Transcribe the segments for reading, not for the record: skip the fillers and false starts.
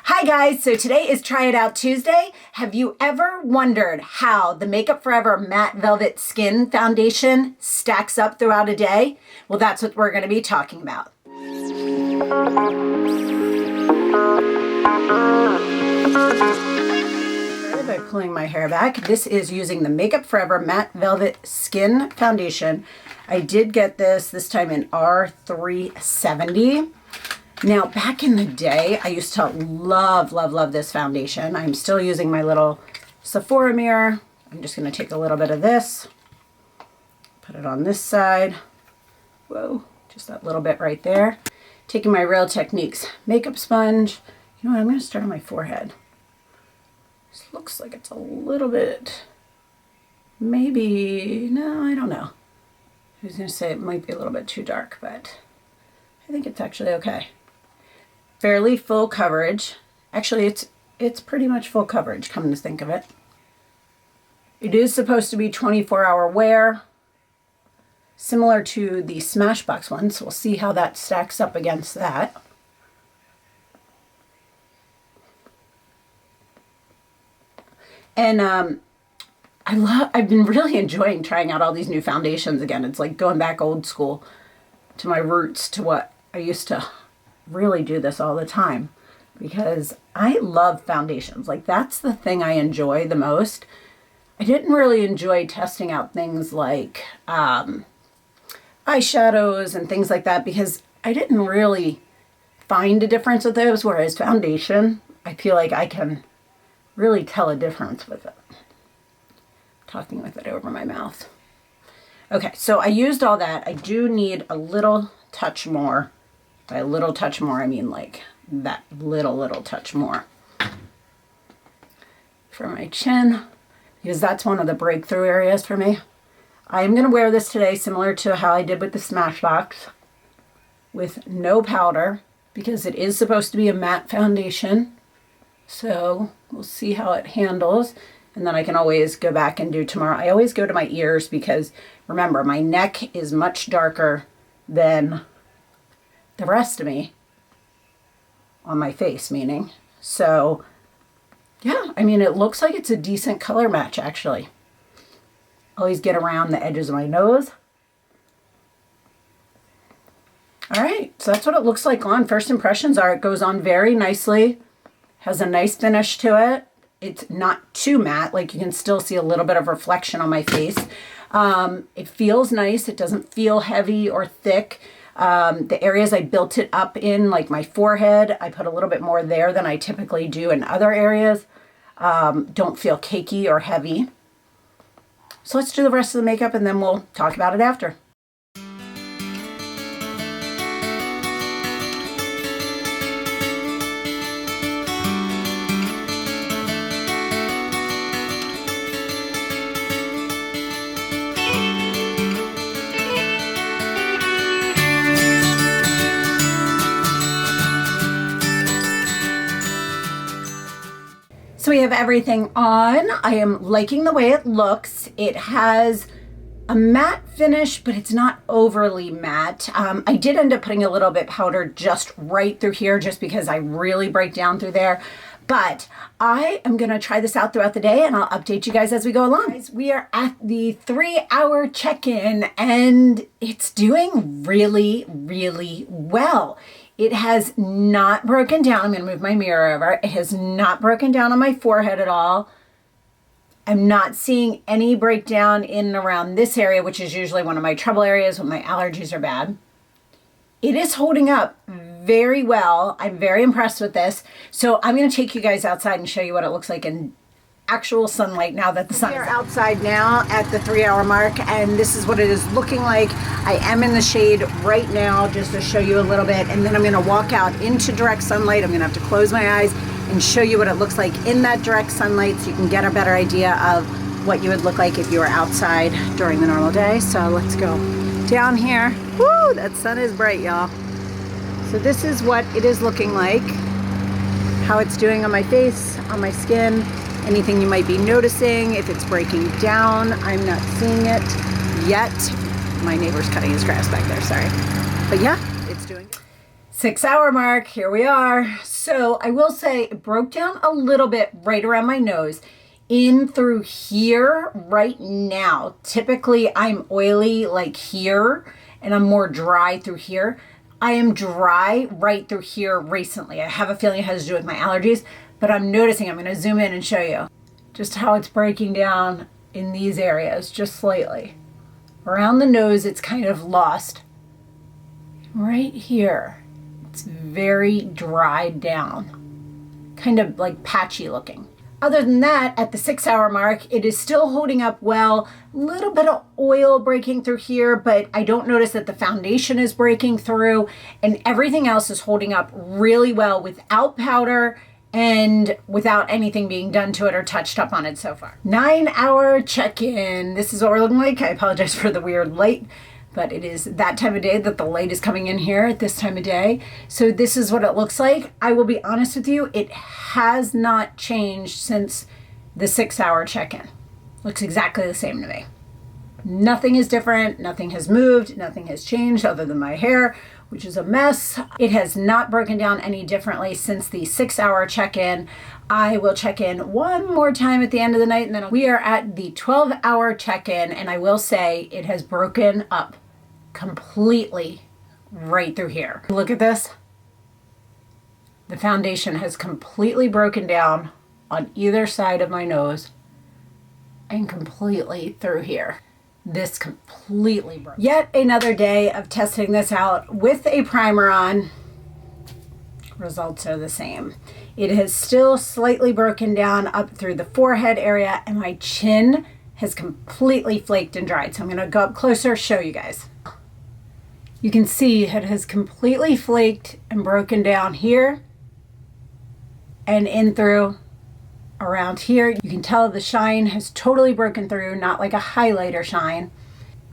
Hi guys, so today is Try It Out Tuesday. Have you ever wondered how the Makeup Forever Matte Velvet Skin Foundation stacks up throughout a day? Well, that's what we're going to be talking about. By pulling my hair back, this is using the Makeup Forever Matte Velvet Skin Foundation. I did get this time in R370. Now, back in the day, I used to love this foundation. I'm still using my little Sephora mirror. I'm just going to take a little bit of this, put it on this side. Whoa, just that little bit right there. Taking my Real Techniques makeup sponge. You know what, I'm going to start on my forehead. This looks like it's a little bit, maybe, no, I don't know. I was going to say it might be a little bit too dark, but I think it's actually okay. Fairly full coverage. Actually, it's pretty much full coverage, come to think of it. It is supposed to be 24-hour wear, similar to the Smashbox one, so we'll see how that stacks up against that. And I've been really enjoying trying out all these new foundations again. It's like going back old school to my roots, to what I used to really do this all the time, because I love foundations. Like, that's the thing I enjoy the most. I didn't really enjoy testing out things like eyeshadows and things like that, because I didn't really find a difference with those, whereas foundation, I feel like I can really tell a difference with it. Talking with it over my mouth. Okay, so I used all that. I do need a little touch more. By a little touch more, I mean like that little touch more for my chin, because that's one of the breakthrough areas for me. I'm going to wear this today similar to how I did with the Smashbox, with no powder, because it is supposed to be a matte foundation. So we'll see how it handles. And then I can always go back and do tomorrow. I always go to my ears because, remember, my neck is much darker than the rest of me on my face, meaning. So, yeah, I mean, it looks like it's a decent color match, actually. Always get around the edges of my nose. All right, so that's what it looks like on. First impressions are it goes on very nicely. Has a nice finish to it. It's not too matte, like you can still see a little bit of reflection on my face. It feels nice. It doesn't feel heavy or thick. The areas I built it up in, like my forehead, I put a little bit more there than I typically do in other areas. Don't feel cakey or heavy. So let's do the rest of the makeup and then we'll talk about it after. So we have everything on. I am liking the way it looks. It has a matte finish, but it's not overly matte. I did end up putting a little bit powder just right through here, just because I really break down through there. But I am gonna try this out throughout the day and I'll update you guys as we go along. Guys, we are at the 3-hour check-in and it's doing really well. It has not broken down. I'm going to move my mirror over. It has not broken down on my forehead at all. I'm not seeing any breakdown in and around this area, which is usually one of my trouble areas when my allergies are bad. It is holding up very well. I'm very impressed with this. So I'm going to take you guys outside and show you what it looks like in actual sunlight now that the sun is out. We are outside now at the 3-hour mark, and this is what it is looking like. I am in the shade right now just to show you a little bit, and then I'm going to walk out into direct sunlight. I'm going to have to close my eyes and show you what it looks like in that direct sunlight so you can get a better idea of what you would look like if you were outside during the normal day. So let's go down here. Woo, that sun is bright, y'all. So this is what it is looking like, how it's doing on my face, on my skin. Anything you might be noticing, if it's breaking down, I'm not seeing it yet. My neighbor's cutting his grass back there, sorry. But yeah, it's doing good. 6-hour mark, here we are. So I will say it broke down a little bit right around my nose. In through here right now. Typically I'm oily like here and I'm more dry through here. I am dry right through here recently. I have a feeling it has to do with my allergies, but I'm noticing, I'm going to zoom in and show you just how it's breaking down in these areas, just slightly. Around the nose, it's kind of lost. Right here, it's very dried down, kind of like patchy looking. Other than that, at the 6-hour mark, it is still holding up well. A little bit of oil breaking through here, but I don't notice that the foundation is breaking through, and everything else is holding up really well without powder and without anything being done to it or touched up on it so far. 9-hour check-in. This is what we're looking like. I apologize for the weird light, but it is that time of day that the light is coming in here at this time of day. So this is what it looks like. I will be honest with you, it has not changed since the 6-hour check-in. Looks exactly the same to me. Nothing is different, nothing has moved, nothing has changed other than my hair, which is a mess. It has not broken down any differently since the 6-hour check-in. I will check in one more time at the end of the night, and then we are at the 12-hour check-in, and I will say it has broken up completely right through here. Look at this. The foundation has completely broken down on either side of my nose and completely through here. This completely broke. Yet another day of testing this out with a primer on. Results are the same. It has still slightly broken down up through the forehead area, and my chin has completely flaked and dried. So I'm going to go up closer, show you guys. You can see it has completely flaked and broken down here and in through around here. You can tell the shine has totally broken through, not like a highlighter shine.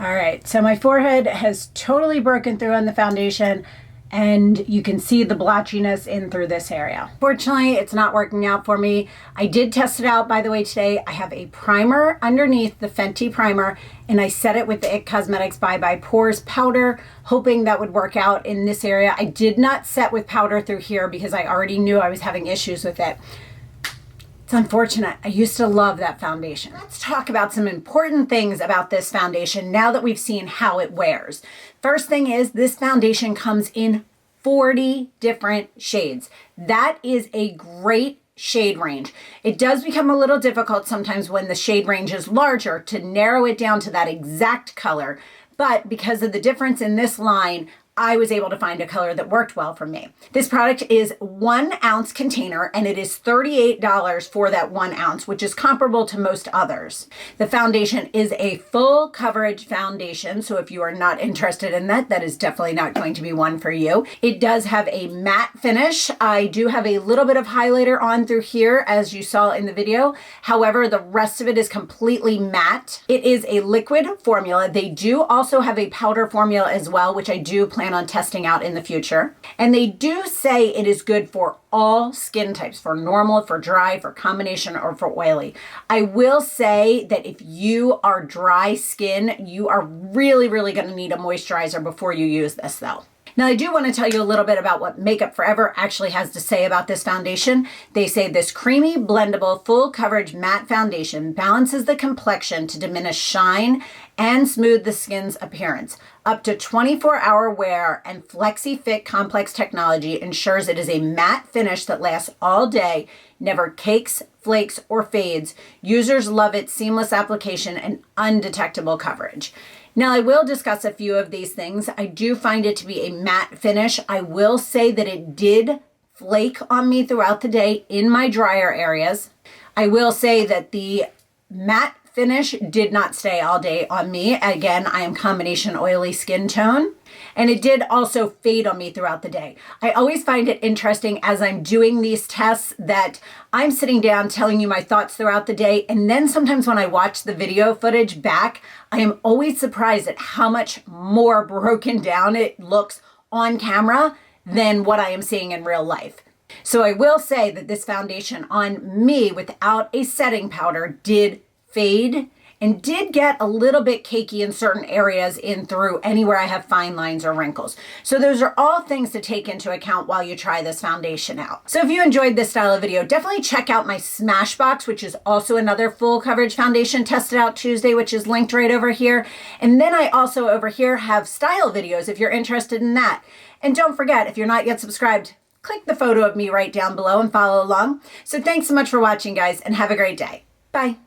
All right, so my forehead has totally broken through on the foundation, and you can see the blotchiness in through this area. Fortunately, it's not working out for me. I did test it out, by the way, today. I have a primer underneath, the Fenty primer, and I set it with the IT Cosmetics Bye Bye Pores powder, hoping that would work out in this area. I did not set with powder through here because I already knew I was having issues with it. It's unfortunate. I used to love that foundation. Let's talk about some important things about this foundation now that we've seen how it wears. First thing is, this foundation comes in 40 different shades. That is a great shade range. It does become a little difficult sometimes when the shade range is larger to narrow it down to that exact color, but because of the difference in this line, I was able to find a color that worked well for me. This product is 1 ounce container, and it is $38 for that 1 ounce, which is comparable to most others. The foundation is a full coverage foundation, so if you are not interested in that, that is definitely not going to be one for you. It does have a matte finish. I do have a little bit of highlighter on through here, as you saw in the video. However, the rest of it is completely matte. It is a liquid formula. They do also have a powder formula as well, which I do plan on testing out in the future. And they do say it is good for all skin types, for normal, for dry, for combination, or for oily. I will say that if you are dry skin, you are really going to need a moisturizer before you use this though. Now, I do want to tell you a little bit about what Makeup Forever actually has to say about this foundation. They say this creamy, blendable, full coverage matte foundation balances the complexion to diminish shine and smooth the skin's appearance. Up to 24-hour wear and Flexi-Fit Complex technology ensures it is a matte finish that lasts all day, never cakes, flakes, or fades. Users love its seamless application and undetectable coverage. Now, I will discuss a few of these things. I do find it to be a matte finish. I will say that it did flake on me throughout the day in my drier areas. I will say that the matte finish did not stay all day on me. Again, I am combination oily skin tone. And it did also fade on me throughout the day. I always find it interesting as I'm doing these tests that I'm sitting down telling you my thoughts throughout the day. And then sometimes when I watch the video footage back, I am always surprised at how much more broken down it looks on camera than what I am seeing in real life. So I will say that this foundation on me without a setting powder did fade and did get a little bit cakey in certain areas in through anywhere I have fine lines or wrinkles. So those are all things to take into account while you try this foundation out. So if you enjoyed this style of video, definitely check out my Smashbox, which is also another full coverage foundation tested out Tuesday, which is linked right over here. And then I also over here have style videos if you're interested in that. And don't forget, if you're not yet subscribed, click the photo of me right down below and follow along. So thanks so much for watching, guys, and have a great day. Bye.